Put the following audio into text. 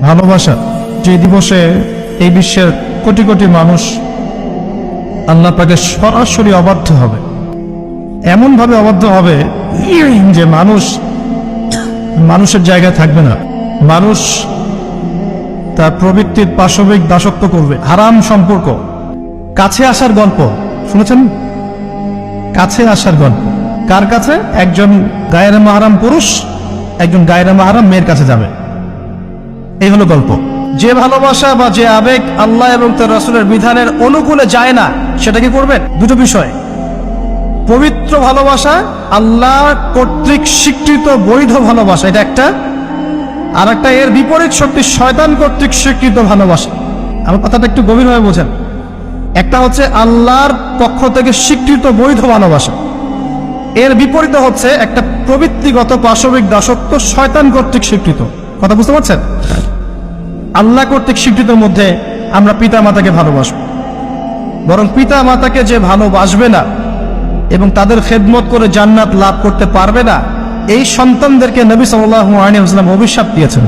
ভালোবাসা যে দিবসে এই বিশ্বের কোটি কোটি মানুষ আল্লাহ পাকে সরাসরি অবাধ্য হবে, এমন ভাবে অবাধ্য হবে যে মানুষের জায়গায় থাকবে না। মানুষ তার প্রবৃত্তির পাশবিক দাসত্ব করবে। হারাম সম্পর্ক, কাছে আসার গল্প শুনেছেন? কাছে আসার গল্প কার কাছে? একজন গায়রে মাহরাম পুরুষ একজন গায়রে মাহরাম মেয়ের কাছে যাবে, এই হলো গল্প। যে ভালোবাসা বা যে আবেগ আল্লাহ এবং তার রাসূলের বিধানের অনুকূলে যায় না, সেটা কি করবেন? দুটো বিষয়। পবিত্র ভালোবাসা, আল্লাহ কর্তৃক স্বীকৃত বৈধ ভালোবাসা, এটা একটা। আর একটা এর বিপরীত শক্তি, শয়তান কর্তৃক স্বীকৃত ভালোবাসা। আমার কথাটা একটু গভীরভাবে বোঝেন। একটা হচ্ছে আল্লাহর পক্ষ থেকে স্বীকৃত বৈধ ভালোবাসা, এর বিপরীতে হচ্ছে একটা প্রবৃত্তিগত পাশবিক দাসত্ব, শয়তান কর্তৃক স্বীকৃত। কথা বুঝতে পারছেন? আল্লাহ কর্তৃক স্বীকৃতের মধ্যে আমরা পিতা মাতাকে ভালোবাসবো, বরং পিতা মাতাকে যে ভালোবাসবে না এবং তাদের খেদমত করে জান্নাত লাভ করতে পারবে না, এই সন্তানদেরকে নবী সাল্লাল্লাহু আলাইহি ওয়াসাল্লাম অভিশাপ দিয়েছেন।